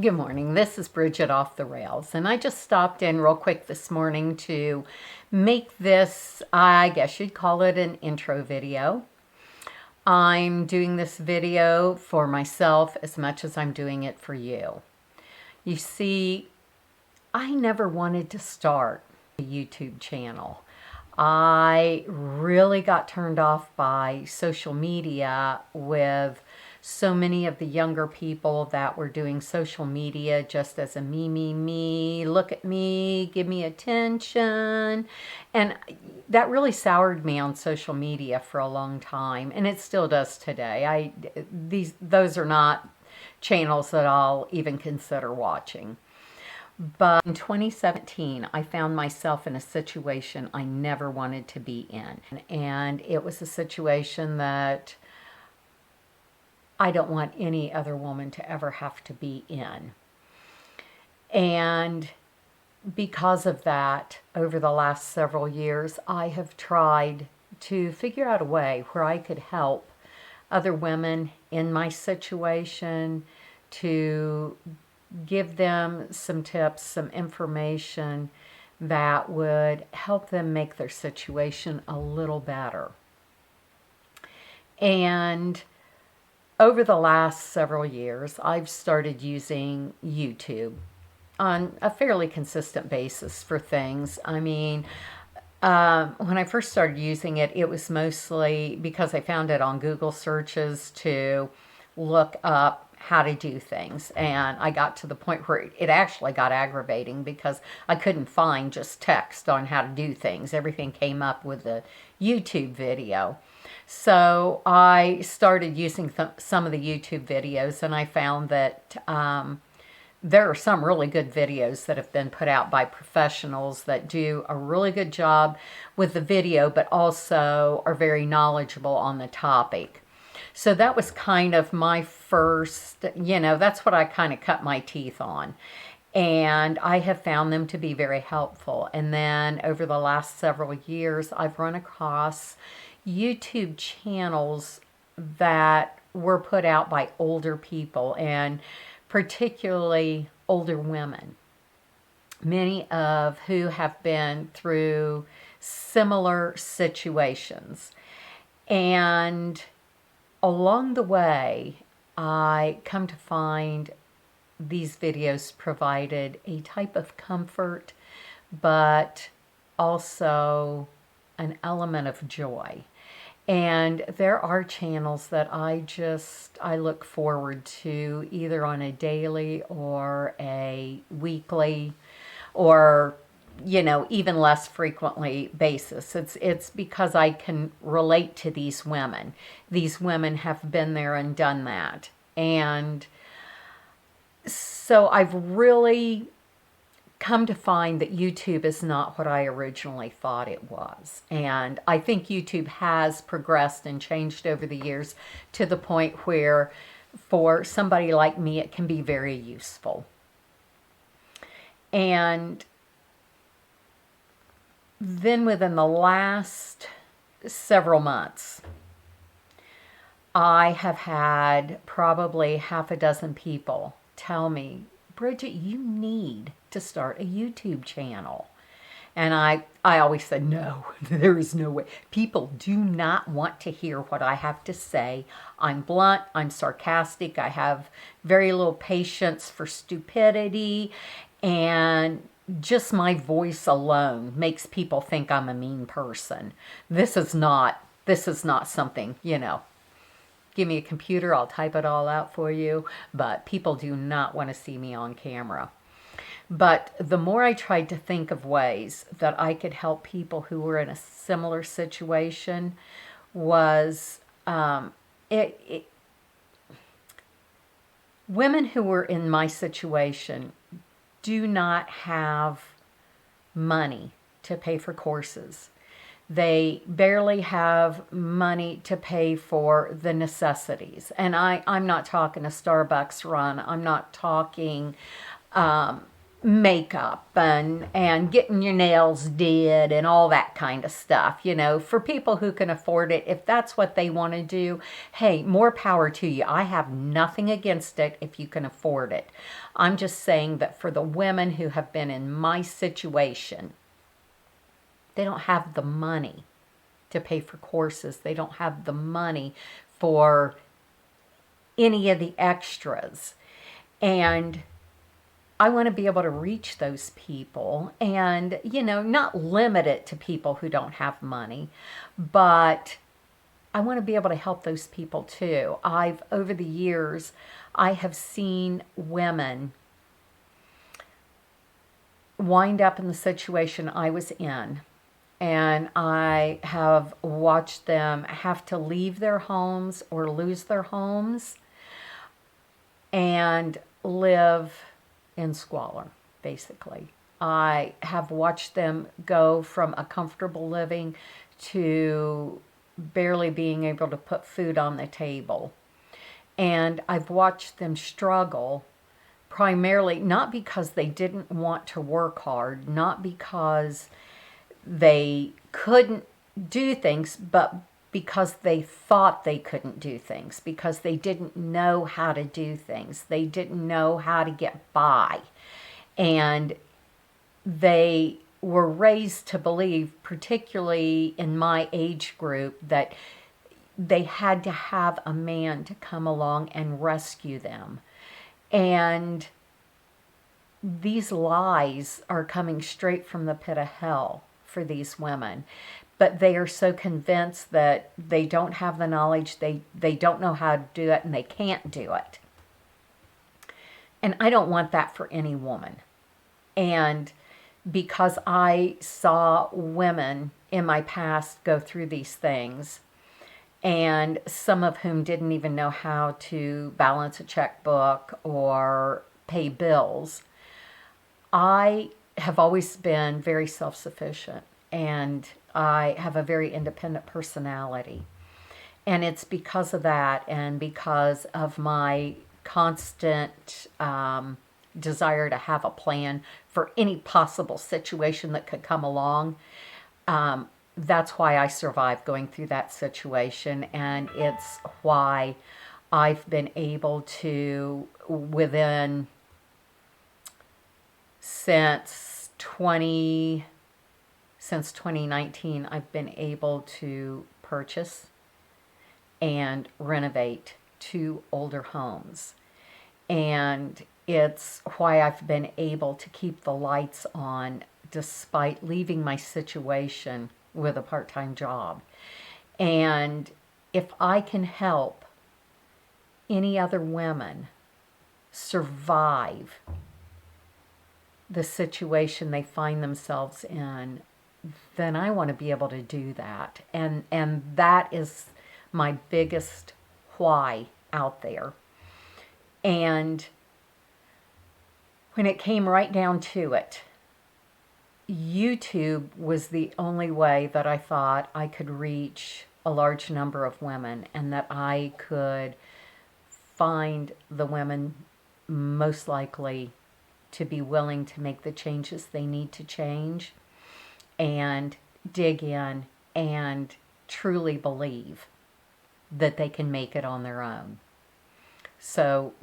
Good morning. This is Bridget off the rails, and I just stopped in real quick this morning to make this, I guess you'd call it an intro video. I'm doing this video for myself as much as I'm doing it for you. You see, I never wanted to start a YouTube channel. I really got turned off by social media with so many of the younger people that were doing social media just as a me, look at me, give me attention. And that really soured me on social media for a long time, and it still does today. Those are not channels that I'll even consider watching. But in 2017, I found myself in a situation I never wanted to be in. And it was a situation that I don't want any other woman to ever have to be in. And because of that, over the last several years, I have tried to figure out a way where I could help other women in my situation, to give them some tips, some information that would help them make their situation a little better. And over the last several years, I've started using YouTube on a fairly consistent basis for things. I mean, when I first started using it, it was mostly because I found it on Google searches to look up how to do things. And I got to the point where it actually got aggravating because I couldn't find just text on how to do things. Everything came up with a YouTube video. So I started using some of the YouTube videos, and I found that there are some really good videos that have been put out by professionals that do a really good job with the video, but also are very knowledgeable on the topic. So that was kind of my first, that's what I kind of cut my teeth on. And I have found them to be very helpful. And then over the last several years, I've run across YouTube channels that were put out by older people, and particularly older women, many of who have been through similar situations. And along the way, I come to find these videos provided a type of comfort, but also an element of joy. And there are channels that I look forward to either on a daily or a weekly or even less frequently basis. It's because I can relate to these women. These women have been there and done that. And so I've really come to find that YouTube is not what I originally thought it was. And I think YouTube has progressed and changed over the years to the point where for somebody like me, it can be very useful. And then within the last several months, I have had probably half a dozen people tell me, Bridget, you need to start a YouTube channel. And I always said, no, there is no way. People do not want to hear what I have to say. I'm blunt, I'm sarcastic, I have very little patience for stupidity, and just my voice alone makes people think I'm a mean person. This is not something, give me a computer, I'll type it all out for you, but people do not want to see me on camera. But the more I tried to think of ways that I could help people who were in a similar situation was women who were in my situation do not have money to pay for courses. They barely have money to pay for the necessities. And I'm not talking a Starbucks run. I'm not talking makeup and getting your nails did and all that kind of stuff. For people who can afford it, if that's what they want to do, hey, more power to you. I have nothing against it if you can afford it. I'm just saying that for the women who have been in my situation, they don't have the money to pay for courses. They don't have the money for any of the extras. And I want to be able to reach those people and, not limit it to people who don't have money, but I want to be able to help those people too. Over the years, I have seen women wind up in the situation I was in, and I have watched them have to leave their homes or lose their homes and live in squalor, basically. I have watched them go from a comfortable living to barely being able to put food on the table. And I've watched them struggle primarily not because they didn't want to work hard, not because they couldn't do things, but because they thought they couldn't do things, because they didn't know how to do things. They didn't know how to get by. And they were raised to believe, particularly in my age group, that they had to have a man to come along and rescue them. And these lies are coming straight from the pit of hell for these women. But they are so convinced that they don't have the knowledge, they don't know how to do it, and they can't do it. And I don't want that for any woman. And because I saw women in my past go through these things, and some of whom didn't even know how to balance a checkbook or pay bills, I have always been very self-sufficient, and I have a very independent personality. And it's because of that and because of my constant desire to have a plan for any possible situation that could come along. That's why I survived going through that situation. And it's why I've been able to, since 2019, I've been able to purchase and renovate 2 older homes. And it's why I've been able to keep the lights on despite leaving my situation with a part-time job. And if I can help any other women survive the situation they find themselves in, then I want to be able to do that. And that is my biggest why out there. And when it came right down to it, YouTube was the only way that I thought I could reach a large number of women, and that I could find the women most likely to be willing to make the changes they need to change and dig in and truly believe that they can make it on their own. So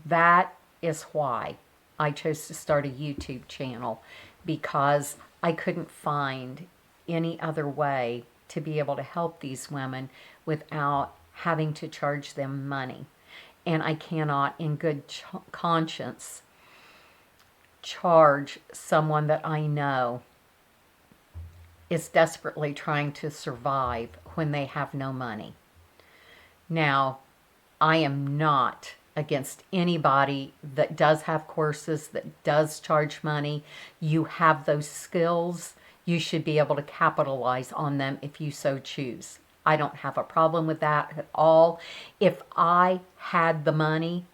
that is why I chose to start a YouTube channel, because I couldn't find any other way to be able to help these women without having to charge them money. And I cannot, in good conscience, charge someone that I know is desperately trying to survive when they have no money. Now, I am not against anybody that does have courses, that does charge money. You have those skills. You should be able to capitalize on them if you so choose. I don't have a problem with that at all. If I had the money,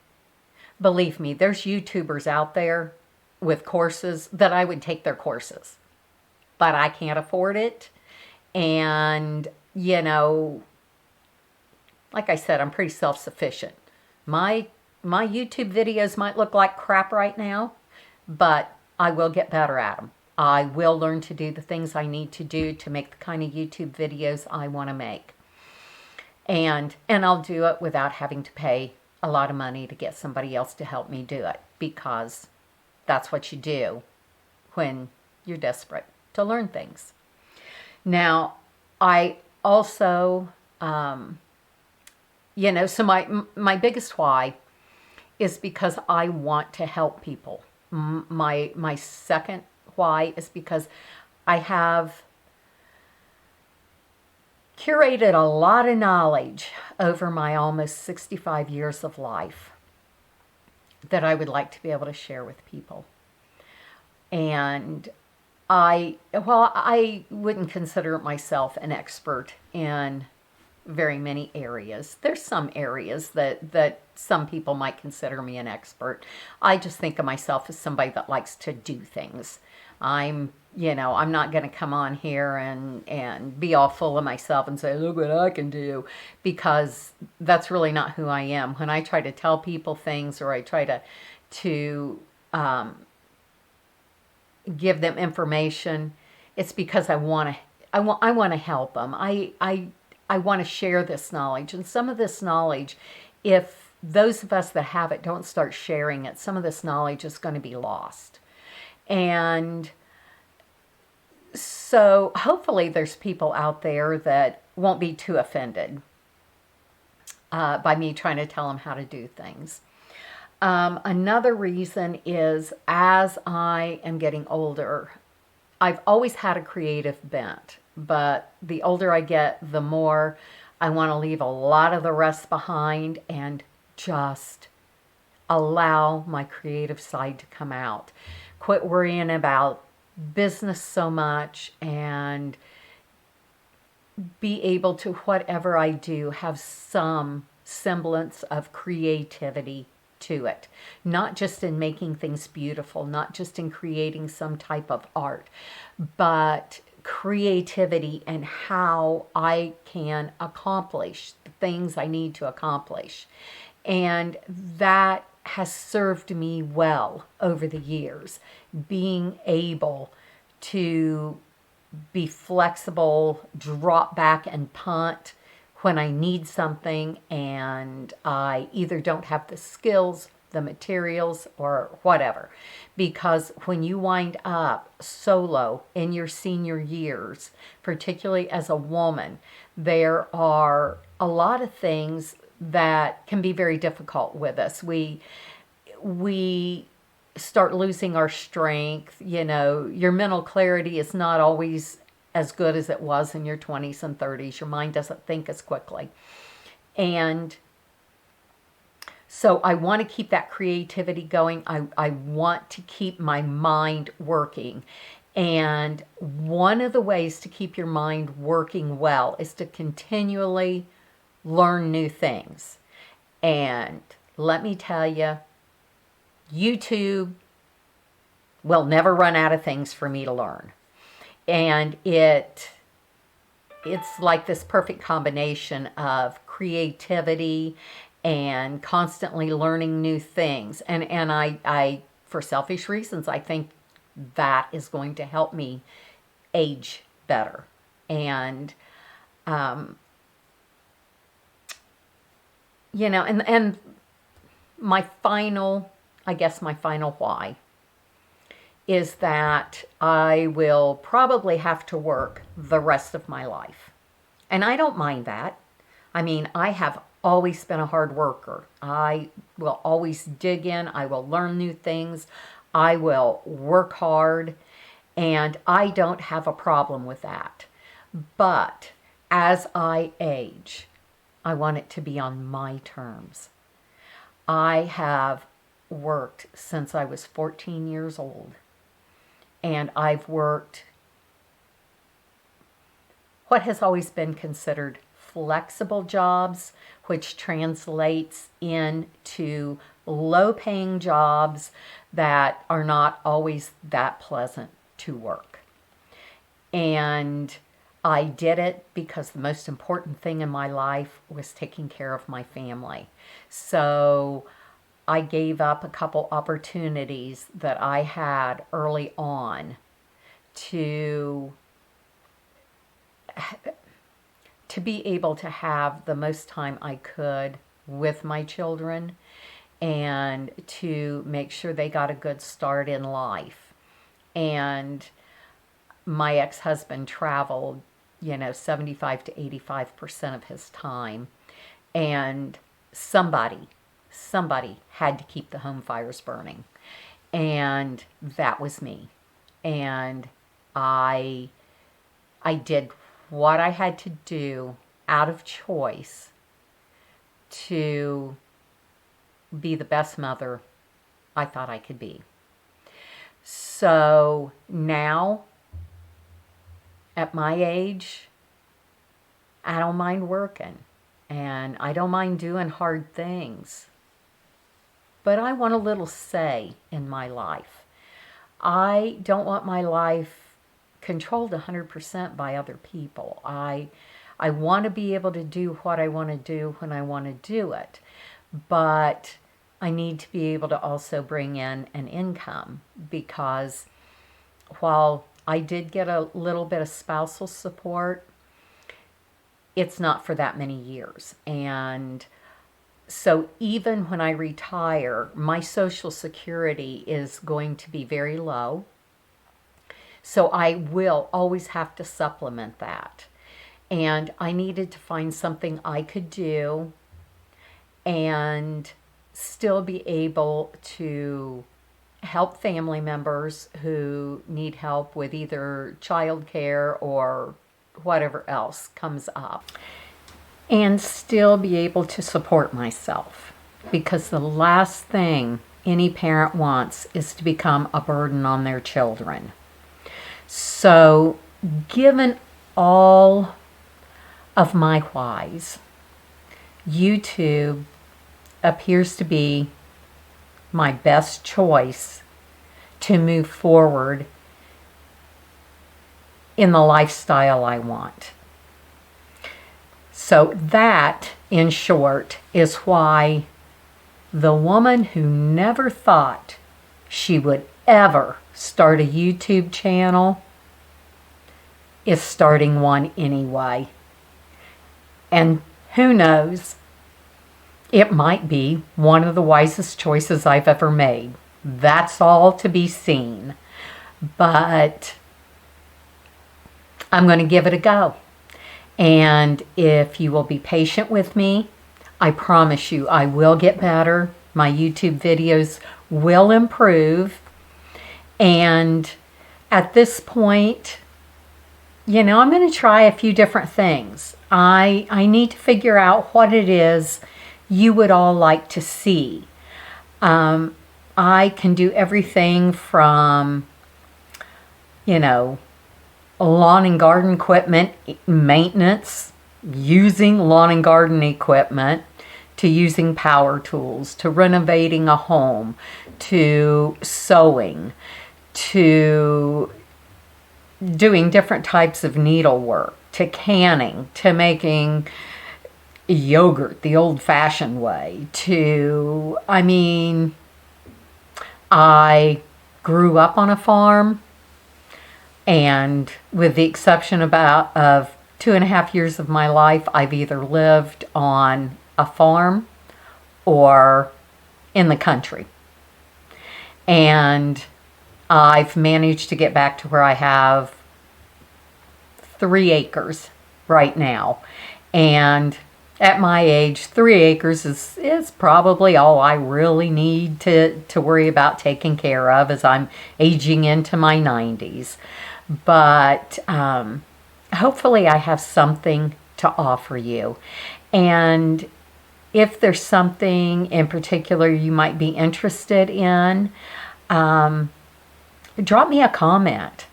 believe me, there's YouTubers out there with courses that I would take their courses. But I can't afford it. And, like I said, I'm pretty self-sufficient. My YouTube videos might look like crap right now, but I will get better at them. I will learn to do the things I need to do to make the kind of YouTube videos I want to make. And I'll do it without having to pay a lot of money to get somebody else to help me do it, because that's what you do when you're desperate to learn things. Now, I also, so my biggest why is because I want to help people. My second why is because I have curated a lot of knowledge over my almost 65 years of life that I would like to be able to share with people. And I wouldn't consider myself an expert in very many areas. There's some areas that some people might consider me an expert. I just think of myself as somebody that likes to do things. I'm not going to come on here and be all full of myself and say, look what I can do, because that's really not who I am. When I try to tell people things, or I try to give them information, it's because I want to help them. I want to share this knowledge, and some of this knowledge, if those of us that have it don't start sharing it, some of this knowledge is going to be lost. And so hopefully there's people out there that won't be too offended by me trying to tell them how to do things. Another reason is, as I am getting older, I've always had a creative bent, but the older I get, the more I want to leave a lot of the rest behind and just allow my creative side to come out. Quit worrying about business so much, and be able to, whatever I do, have some semblance of creativity to it. Not just in making things beautiful, not just in creating some type of art, but creativity and how I can accomplish the things I need to accomplish. And that has served me well over the years, being able to be flexible, drop back and punt when I need something and I either don't have the skills, the materials, or whatever. Because when you wind up solo in your senior years, particularly as a woman, there are a lot of things that can be very difficult with us. We start losing our strength. Your mental clarity is not always as good as it was in your 20s and 30s. Your mind doesn't think as quickly. And so I want to keep that creativity going. I want to keep my mind working. And one of the ways to keep your mind working well is to continually learn new things. And let me tell you, YouTube will never run out of things for me to learn. And it's like this perfect combination of creativity and constantly learning new things. And I, for selfish reasons, I think that is going to help me age better. And, and my final why is that I will probably have to work the rest of my life. And I don't mind that. I mean, I have always been a hard worker. I will always dig in. I will learn new things. I will work hard. And I don't have a problem with that. But as I age, I want it to be on my terms. I have worked since I was 14 years old. And I've worked what has always been considered flexible jobs, which translates into low-paying jobs that are not always that pleasant to work. And I did it because the most important thing in my life was taking care of my family. So I gave up a couple opportunities that I had early on to be able to have the most time I could with my children and to make sure they got a good start in life. And my ex-husband traveled, 75 to 85% of his time. And somebody had to keep the home fires burning. And that was me. And I did what I had to do out of choice to be the best mother I thought I could be. So now, at my age, I don't mind working and I don't mind doing hard things. But I want a little say in my life. I don't want my life controlled 100% by other people. I want to be able to do what I want to do when I want to do it. But I need to be able to also bring in an income, because while I did get a little bit of spousal support, it's not for that many years. And so even when I retire, my Social Security is going to be very low. So I will always have to supplement that. And I needed to find something I could do and still be able to help family members who need help with either childcare or whatever else comes up, and still be able to support myself. Because the last thing any parent wants is to become a burden on their children. So, given all of my whys, YouTube appears to be my best choice to move forward in the lifestyle I want. So that, in short, is why the woman who never thought she would ever start a YouTube channel is starting one anyway. And who knows, it might be one of the wisest choices I've ever made. That's all to be seen. But I'm going to give it a go. And if you will be patient with me, I promise you I will get better. My YouTube videos will improve. And at this point, I'm going to try a few different things. I need to figure out what it is you would all like to see. I can do everything from, lawn and garden equipment maintenance, using lawn and garden equipment, to using power tools, to renovating a home, to sewing, to doing different types of needlework, to canning, to making yogurt the old-fashioned way, I grew up on a farm, and with the exception of 2.5 years of my life, I've either lived on a farm or in the country. And I've managed to get back to where I have 3 acres right now. And at my age, 3 acres is probably all I really need to worry about taking care of as I'm aging into my 90s. But hopefully I have something to offer you. And if there's something in particular you might be interested in, drop me a comment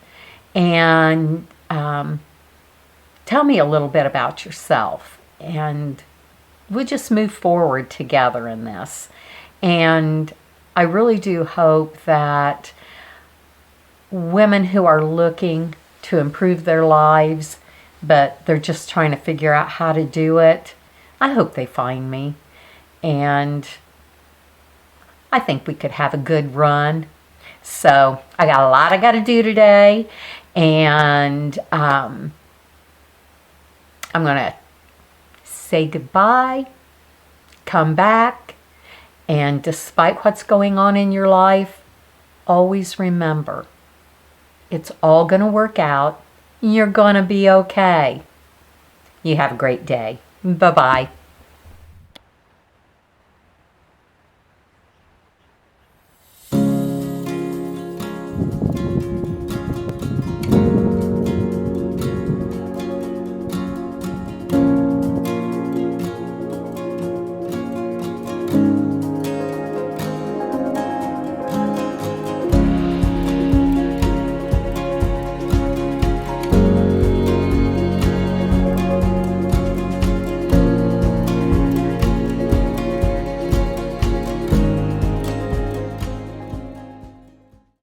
and tell me a little bit about yourself. And we'll just move forward together in this. And I really do hope that women who are looking to improve their lives, but they're just trying to figure out how to do it, I hope they find me. And I think we could have a good run. So I got a lot I got to do today, and I'm going to say goodbye, come back, and despite what's going on in your life, always remember it's all going to work out. You're going to be okay. You have a great day. Bye-bye.